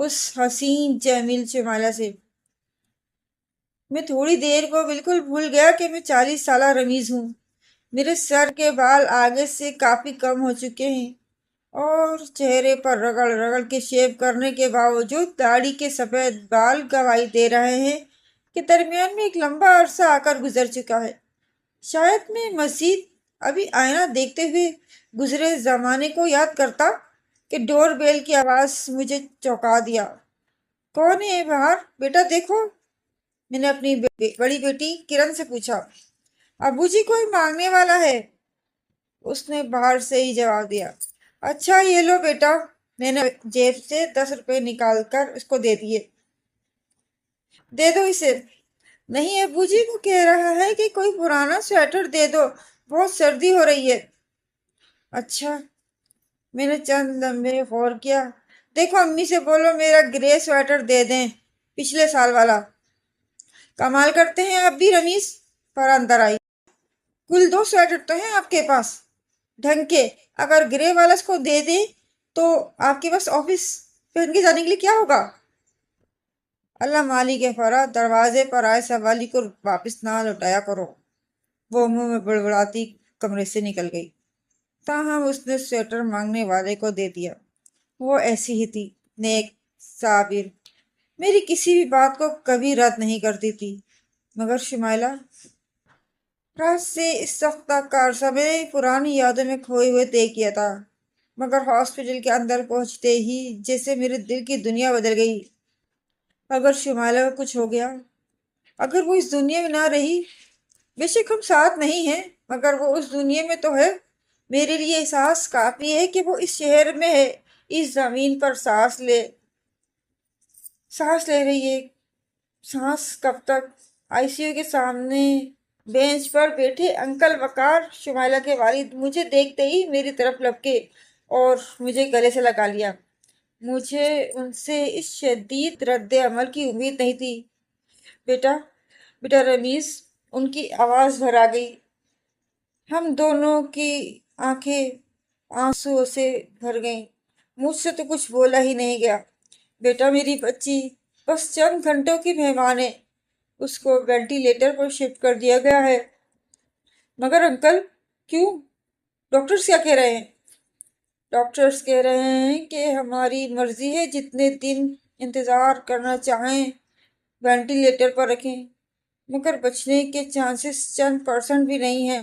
اس حسین جمیل شمالہ سے۔ میں تھوڑی دیر کو بالکل بھول گیا کہ میں 40 سالہ رمیز ہوں۔ میرے سر کے بال آگے سے کافی کم ہو چکے ہیں اور چہرے پر رگڑ رگڑ کے شیو کرنے کے باوجود داڑھی کے سفید بال گواہی دے رہے ہیں کہ درمیان میں ایک لمبا عرصہ آ کر گزر چکا ہے۔ شاید میں مزید ابھی آئینہ دیکھتے ہوئے گزرے زمانے کو یاد کرتا کہ ڈور بیل کی آواز مجھے چونکا دیا۔ کون ہے باہر؟ بیٹا دیکھو، میں نے اپنی بڑی بیٹی کرن سے پوچھا۔ ابو جی کوئی مانگنے والا ہے، اس نے باہر سے ہی جواب دیا۔ اچھا یہ لو بیٹا، میں نے جیب سے 10 روپے نکال کر اس کو دے دیے۔ دے دو اسے۔ نہیں ابو جی، وہ کہہ رہا ہے کہ کوئی پرانا سویٹر دے دو، بہت سردی ہو رہی ہے۔ اچھا، میں نے چند لمحے غور کیا۔ دیکھو امی سے بولو میرا گرے سویٹر دے دیں، پچھلے سال والا۔ کمال کرتے ہیں آپ بھی رمیز، پر اندر آئی۔ کل 2 سویٹر تو ہیں آپ کے پاس ڈھنگ کے، اگر گرے والا اس کو دے دیں تو آپ کے پاس آفس پہن کے جانے کے لیے کیا ہوگا؟ اللہ مالی کے فرا، دروازے پر آئے سوالی کو واپس نہ لوٹایا کرو۔ وہ منہ میں بڑبڑاتی کمرے سے نکل گئی، تاہم اس نے سویٹر مانگنے والے کو دے دیا۔ وہ ایسی ہی تھی، نیک، صابر، میری کسی بھی بات کو کبھی رد نہیں کرتی تھی۔ مگر شمائلہ، رات سے اس وقت تک کا عرصہ میں نے پرانی یادوں میں کھوئے ہوئے طے کیا تھا، مگر ہاسپٹل کے اندر پہنچتے ہی جیسے میرے دل کی دنیا بدل گئی۔ اگر شمائلہ کو کچھ ہو گیا، اگر وہ اس دنیا میں نہ رہی، بے شک ہم ساتھ نہیں ہیں، مگر وہ اس دنیا میں تو ہے۔ میرے لیے احساس کافی ہے کہ وہ اس شہر میں ہے، اس زمین پر سانس لے رہی ہے۔ سانس کب تک؟ آئی سی یو کے سامنے بینچ پر بیٹھے انکل وقار، شمائلہ کے والد، مجھے دیکھتے ہی میری طرف لپکے اور مجھے گلے سے لگا لیا۔ مجھے ان سے اس شدید رد عمل کی امید نہیں تھی۔ بیٹا رمیز، ان کی آواز بھر آ گئی۔ ہم دونوں کی آنکھیں آنسوؤں سے بھر گئیں۔ مجھ سے تو کچھ بولا ہی نہیں گیا۔ بیٹا میری بچی بس چند گھنٹوں کی مہمان ہے، اس کو وینٹیلیٹر پر شفٹ کر دیا گیا ہے۔ مگر انکل، کیوں؟ ڈاکٹرز کیا کہہ رہے ہیں؟ ڈاکٹرز کہہ رہے ہیں کہ ہماری مرضی ہے، جتنے دن انتظار کرنا چاہیں وینٹیلیٹر پر رکھیں، مگر بچنے کے چانسز چند % بھی نہیں ہیں،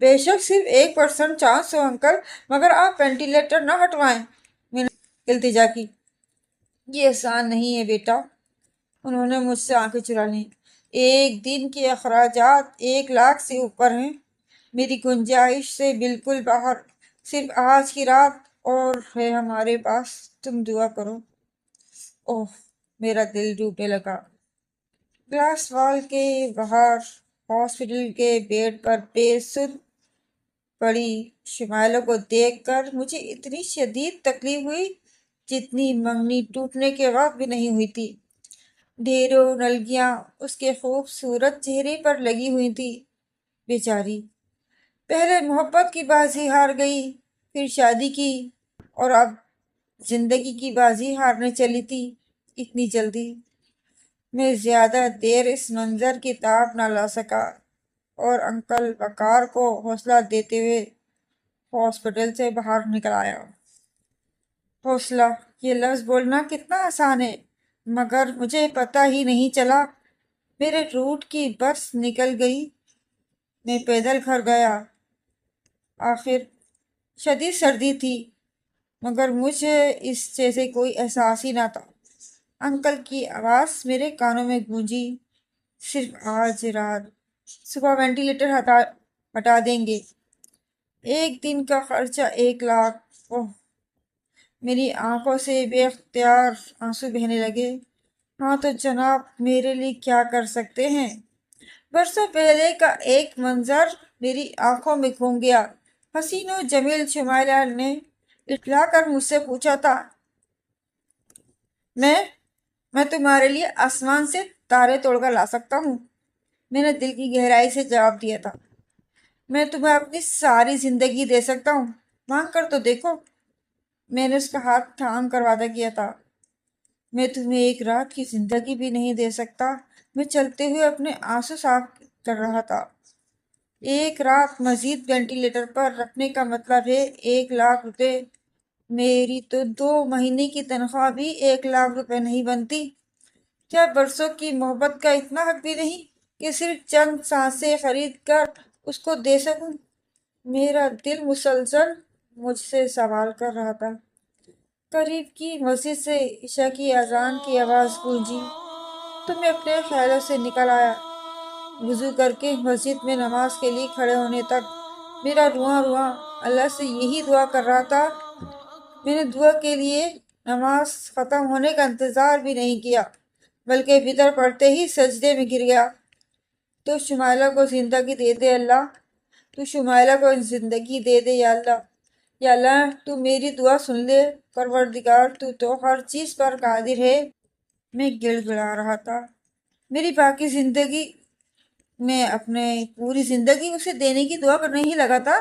بے شک صرف 1% چانس ہو انکل، مگر آپ وینٹیلیٹر نہ ہٹوائیں، میں نے التجا کی۔ یہ آسان نہیں ہے بیٹا، انہوں نے مجھ سے آنکھیں چرا لیں۔ ایک دن کے اخراجات 1 لاکھ سے اوپر ہیں، میری گنجائش سے بالکل باہر۔ صرف آج کی رات اور ہے ہمارے پاس، تم دعا کرو۔ اوہ، میرا دل ڈوبنے لگا۔ گلاس وال کے باہر ہاسپٹل کے بیڈ پر بے سدھ پڑی شمائلہ کو دیکھ کر مجھے اتنی شدید تکلیف ہوئی جتنی منگنی ٹوٹنے کے وقت بھی نہیں ہوئی تھی۔ ڈھیروں نلگیاں اس کے خوبصورت چہرے پر لگی ہوئی تھی۔ بیچاری، پہلے محبت کی بازی ہار گئی، پھر شادی کی، اور اب زندگی کی بازی ہارنے چلی تھی اتنی جلدی۔ میں زیادہ دیر اس منظر کی تاب نہ لا سکا اور انکل وقار کو حوصلہ دیتے ہوئے ہاسپٹل سے باہر نکل آیا۔ حوصلہ، یہ لفظ بولنا کتنا آسان ہے، مگر مجھے پتہ ہی نہیں چلا، میرے روٹ کی برس نکل گئی۔ میں پیدل گھر گیا۔ آخر شدید سردی تھی، مگر مجھے اس جیسے کوئی احساس ہی نہ تھا۔ انکل کی آواز میرے کانوں میں گونجی، صرف آج رات، صبح وینٹیلیٹر ہٹا دیں گے، 1 دن کا خرچہ 1 لاکھ۔ اوہ، میری آنکھوں سے بے اختیار آنسو بہنے لگے۔ ہاں تو جناب میرے لیے کیا کر سکتے ہیں؟ برسوں پہلے کا ایک منظر میری آنکھوں میں گھوم گیا۔ حسین و جمیل شمائلہ نے اٹھلا کر مجھ سے پوچھا تھا، میں تمہارے لیے آسمان سے تارے توڑ کر لا سکتا ہوں۔ میں نے دل کی گہرائی سے جواب دیا تھا، میں تمہیں اپنی ساری زندگی دے سکتا ہوں، مانگ کر تو دیکھو۔ میں نے اس کا ہاتھ تھام کر وعدہ کیا تھا، میں تمہیں ایک رات کی زندگی بھی نہیں دے سکتا۔ میں چلتے ہوئے اپنے آنسو صاف کر رہا تھا۔ ایک رات مزید وینٹیلیٹر پر رکھنے کا مطلب ہے 1,00,000 روپے۔ میری تو 2 مہینے کی تنخواہ بھی 1,00,000 روپے نہیں بنتی۔ کیا برسوں کی محبت کا اتنا حق بھی نہیں کہ صرف چند سانسیں خرید کر اس کو دے سکوں؟ میرا دل مسلسل مجھ سے سوال کر رہا تھا۔ قریب کی مسجد سے عشاء کی اذان کی آواز گونجی تو میں اپنے خیالوں سے نکل آیا۔ وضو کر کے مسجد میں نماز کے لیے کھڑے ہونے تک میرا رواں رواں اللہ سے یہی دعا کر رہا تھا۔ میں نے دعا کے لیے نماز ختم ہونے کا انتظار بھی نہیں کیا، بلکہ فطر پڑھتے ہی سجدے میں گر گیا۔ تو شمائلہ کو زندگی دے دے اللہ، تو شمائلہ کو زندگی دے دے یا اللہ، یا اللہ تو میری دعا سن لے، پروردگار تو ہر چیز پر قادر ہے۔ میں گڑ گڑا رہا تھا۔ میری باقی زندگی میں اپنے پوری زندگی اسے دینے کی دعا کرنے ہی لگا تھا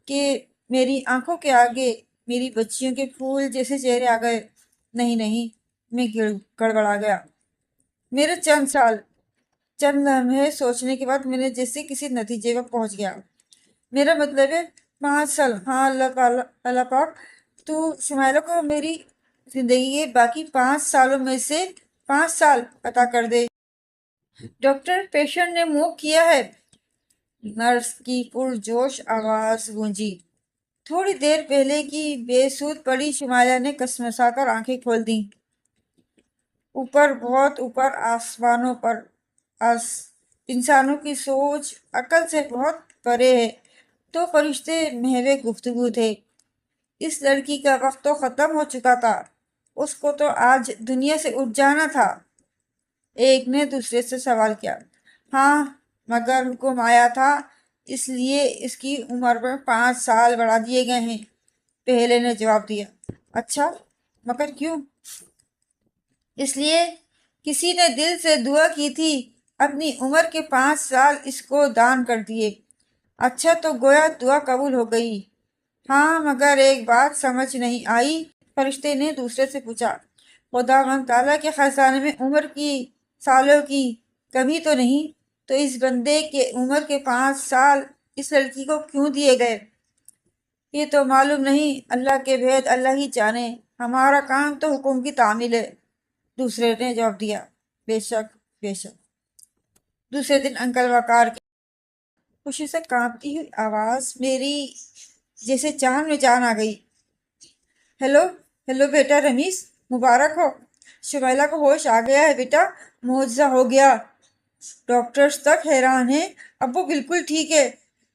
کہ میری آنکھوں کے آگے میری بچیوں کے پھول جیسے چہرے آ گئے۔ نہیں نہیں، میں گڑبڑا گیا۔ میرے چند لمحے سوچنے کے بعد میں نے جیسے کسی نتیجے پر پہنچ گیا۔ میرا مطلب ہے 5 سال۔ ہاں اللہ پاک تو شمائلہ کو میری زندگی کے باقی 5 سالوں میں سے 5 سال عطا کر دے۔ ڈاکٹر، پیشنٹ نے منہ کیا ہے، نرس کی پرجوش آواز گونجی۔ تھوڑی دیر پہلے کی بے سود پڑی شمائلہ نے کسمسا کر آنکھیں کھول دیں۔ اوپر، بہت اوپر آسمانوں پر انسانوں کی سوچ عقل سے بہت پرے ہے تو فرشتے محو گفتگو تھے۔ اس لڑکی کا وقت تو ختم ہو چکا تھا، اس کو تو آج دنیا سے اٹھ جانا تھا۔ ایک نے دوسرے سے سوال کیا۔ ہاں، مگر حکم آیا تھا اس لیے اس کی عمر میں 5 سال بڑھا دیے گئے ہیں، پہلے نے جواب دیا۔ اچھا، مگر کیوں؟ اس لیے کسی نے دل سے دعا کی تھی، اپنی عمر کے 5 سال اس کو دان کر دیے۔ اچھا، تو گویا دعا قبول ہو گئی۔ ہاں، مگر ایک بات سمجھ نہیں آئی، فرشتے نے دوسرے سے پوچھا۔ خداوند تعالیٰ کے خزانے میں عمر کی سالوں کی کمی تو نہیں، تو اس بندے کے عمر کے 5 سال اس لڑکی کو کیوں دیے گئے؟ یہ تو معلوم نہیں، اللہ کے بھید اللہ ہی جانے، ہمارا کام تو حکم کی تعمیل ہے، دوسرے نے جواب دیا۔ بے شک، بے شک۔ دوسرے دن انکل وقار کی خوشی سے کانپتی ہوئی آواز میری جیسے جان میں جان آ گئی۔ ہیلو بیٹا رمیز، مبارک ہو۔ شمائلہ کو ہوش آ گیا ہے بیٹا، معجزہ ہو گیا۔ ڈاکٹرز تک حیران ہیں، اب وہ بالکل ٹھیک ہے۔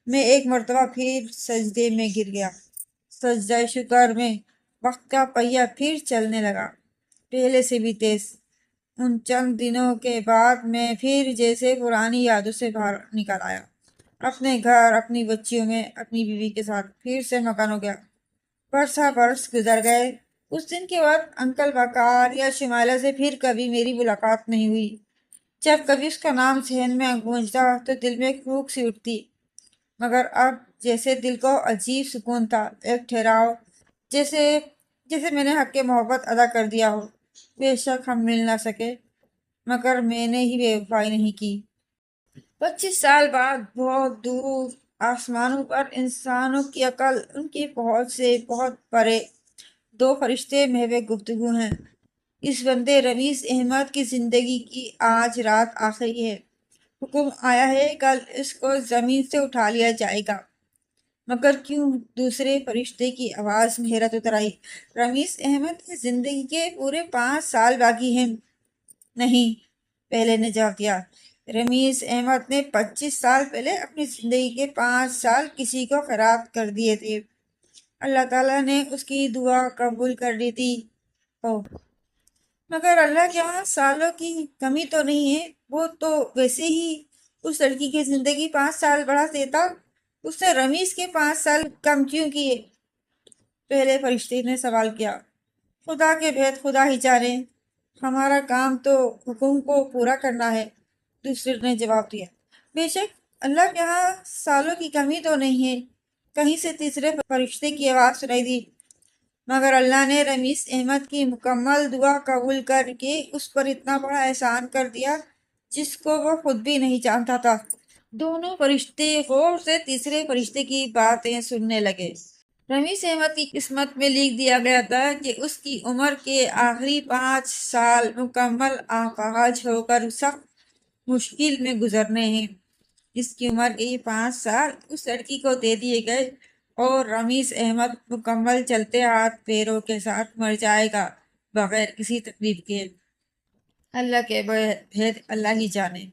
میں ایک مرتبہ پھر سجدے میں گر گیا۔ سجدہ شکر میں وقت کا پہیہ پھر چلنے لگا، پہلے سے بھی تیز۔ ان چند دنوں کے بعد میں پھر جیسے پرانی یادوں سے باہر نکل آیا، اپنے گھر، اپنی بچیوں میں اپنی بیوی کے ساتھ پھر سے مکان ہو گیا۔ برس گزر گئے۔ اس دن کے بعد انکل وقار یا شمائلہ سے پھر کبھی میری ملاقات نہیں ہوئی۔ جب کبھی اس کا نام ذہن میں گونجتا تو دل میں پھونک سی اٹھتی، مگر اب جیسے دل کو عجیب سکون تھا، ایک ٹھہراؤ، جیسے میں نے حق محبت ادا کر دیا ہو۔ بے شک ہم مل نہ سکے، مگر میں نے ہی بے وفائی نہیں کی۔ 25 سال بعد بہت دور آسمانوں پر انسانوں کی عقل، ان کی پہنچ سے بہت پرے، 2 فرشتے محو گفتگو ہیں۔ اس بندے رمیز احمد کی زندگی کی آج رات آخری ہے۔ حکم آیا ہے کل اس کو زمین سے اٹھا لیا جائے گا۔ مگر کیوں؟ دوسرے فرشتے کی آواز میں حیرت اتر آئی۔ رمیز احمد کی زندگی کے پورے 5 سال باقی ہیں۔ نہیں، پہلے نے جواب دیا۔ رمیز احمد نے 25 سال پہلے اپنی زندگی کے 5 سال کسی کو خراب کر دیے تھے۔ اللہ تعالیٰ نے اس کی دعا قبول کر لی تھی۔ مگر اللہ کے وہاں سالوں کی کمی تو نہیں ہے، وہ تو ویسے ہی اس لڑکی کی زندگی 5 سال بڑھا دیتا، اس نے رمیز کے 5 سال کم کیوں کیے؟ پہلے فرشتے نے سوال کیا۔ خدا کے بھید خدا ہی جانے، ہمارا کام تو حکم کو پورا کرنا ہے، دوسرے نے جواب دیا۔ بے شک اللہ کے ہاں سالوں کی کمی تو نہیں ہے۔ کہیں سے تیسرے فرشتے کی آواز سنائی دی۔ مگر اللہ نے رمیز احمد کی مکمل دعا قبول کر کے اس پر اتنا بڑا احسان کر دیا جس کو وہ خود بھی نہیں جانتا تھا۔ دونوں فرشتے غور سے تیسرے فرشتے کی باتیں سننے لگے۔ رمیز احمد کی قسمت میں لکھ دیا گیا تھا کہ اس کی عمر کے آخری 5 سال مکمل آفاج ہو کر سخت مشکل میں گزرنے ہیں۔ اس کی عمر کے یہ 5 سال اس لڑکی کو دے دیے گئے اور رمیز احمد مکمل چلتے ہاتھ پیروں کے ساتھ مر جائے گا بغیر کسی تکلیف کے۔ اللہ کے بھید اللہ ہی جانے۔